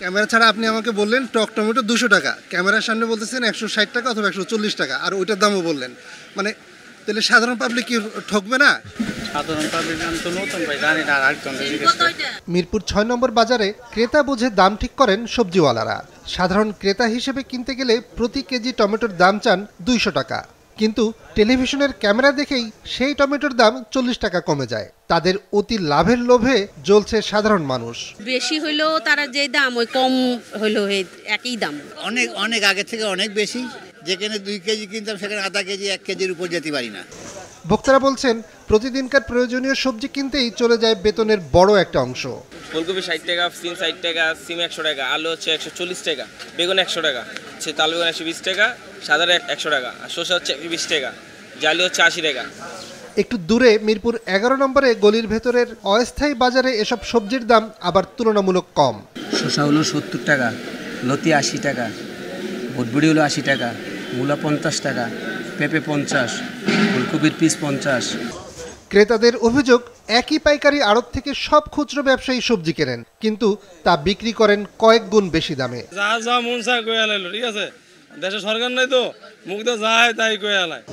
Camera ছাড়া আপনি আমাকে বললেন টক টমেটো 200 টাকা, ক্যামেরার সামনে বলতেছেন 160 টাকা অথবা 140 টাকা, আর ওইটার দামও বললেন। মানে তাহলে সাধারণ পাবলিক কি ঠকবে না? সাধারণ পাবলিক আমি তো নতুন ভাই, জানি না, আরেকজন মিরপুর 6 নম্বর বাজারে ক্রেতা বুঝে দাম ঠিক করেন সবজিওয়ালারা। সাধারণ ক্রেতা হিসেবে কিনতে গেলে প্রতি কেজি টমেটোর দাম চান 200 টাকা, কিন্তু টেলিভিশনের ক্যামেরা দেখেই সেই টমেটোর দাম 40 টাকা কমে যায়। তাদের অতি লাভের লোভে জ্বলছে সাধারণ মানুষ। বেশি হইলেও তারা যে দাম, ওই কম হইলেও একই দাম। অনেক অনেক আগে থেকে অনেক বেশি। যেখানে 2 কেজি কিনতাম সেখানে আধা কেজি 1 কেজির উপর যেতে পারি না। ভোক্তারা বলছেন প্রতিদিনকার প্রয়োজনীয় সবজি কিনতেই চলে যায় বেতনের বড় একটা অংশ। ফুলকপি 60 টাকা, সিম 60 টাকা, সিম 100 টাকা, আলু হচ্ছে 140 টাকা, বেগুন 100 টাকা, তাল বেগুন 120 টাকা, সাদা 100 টাকা, আর শসা হচ্ছে 20 টাকা, জালি হচ্ছে 80 টাকা। একটু দূরে মিরপুর 11 নম্বরে গলির ভেতরের অস্থায়ী বাজারে এসব সবজির দাম আবার তুলনামূলক কম। শসা হলো 70 টাকা, লতি 80 টাকা, বটবড়ি হলো 80 টাকা, মূলা 50 টাকা, পেঁপে 50, ফুলকপির পিস 50। ক্রেতাদের অভিযোগ, একই পাইকারি আড়ত থেকে সব খুচরো ব্যবসায়ী সবজি কেনেন, কিন্তু তা বিক্রি করেন কয়েক গুণ বেশি দামে। যা যা মন চায় কই আলাইলো, ঠিক আছে, দেশে সরকার নাই তো, মুখ তো যায় তাই কই আলায়।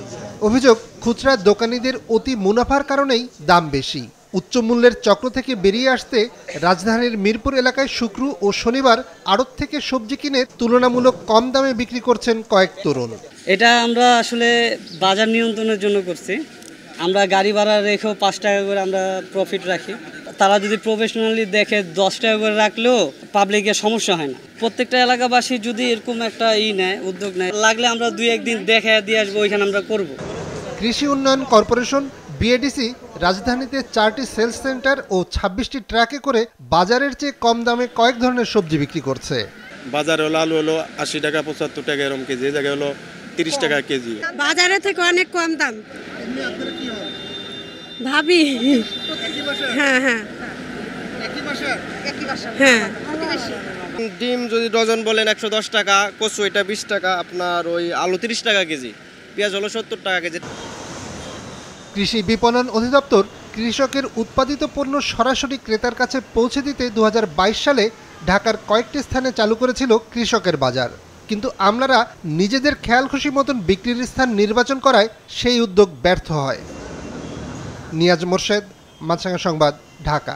অভিযোগ, খুচরা দোকানীদের অতি মুনাফার কারণেই দাম বেশি। উচ্চ মূল্যের চক্র থেকে বেরিয়ে আসতে রাজধানীর মিরপুর এলাকায় শুক্র ও শনিবার আড়ত থেকে সবজি কিনে তুলনামূলক কম দামে বিক্রি করছেন কয়েক তরুণ। এটা আমরা আসলে বাজার নিয়ন্ত্রণের জন্য করছি। আমরা গাড়ি ভাড়া রেখেও 5 টাকা করে আমরা প্রফিট রাখি। তারা যদি প্রফেশনালি দেখে 10 টাকা করে রাখলেও পাবলিকের সমস্যা হয় না। প্রত্যেকটা এলাকাবাসী যদি এরকম একটা উদ্যোগ নেয়, লাগলে আমরা 2-1 দিন দেখে দিয়ে আসবো, ওইখানে আমরা করব। কৃষি উন্নয়ন কর্পোরেশন বিএডিসি রাজধানীতে 4টি সেলস সেন্টার ও 26টি ট্রাকে করে বাজারের চেয়ে কম দামে কয়েক ধরনের সবজি বিক্রি করছে। বাজারে হলো আলু হলো 80 টাকা 75 টাকা এরকম কেজি, এই জায়গায় হলো 30 টাকা কেজি। বাজারে থেকে অনেক কম দাম ভাবি। হ্যাঁ হ্যাঁ হ্যাঁ। ডিম যদি ডজন বলেন 110 টাকা, কচু এটা 20 টাকা, আপনার ওই আলু 30 টাকা কেজি, পেঁয়াজ হলো 70 টাকা কেজি। কৃষি বিপণন অধিদপ্তর কৃষকের উৎপাদিত পণ্য সরাসরি ক্রেতার কাছে পৌঁছে দিতে 2022 সালে ঢাকার কয়েকটি স্থানে চালু করেছিল কৃষকের বাজার, কিন্তু আমলারা নিজেদের খেয়াল খুশি মতন বিক্রির স্থান নির্বাচন করায় সেই উদ্যোগ ব্যর্থ হয়। নিয়াজ মোর্শেদ, মাছরাঙা সংবাদ, ঢাকা।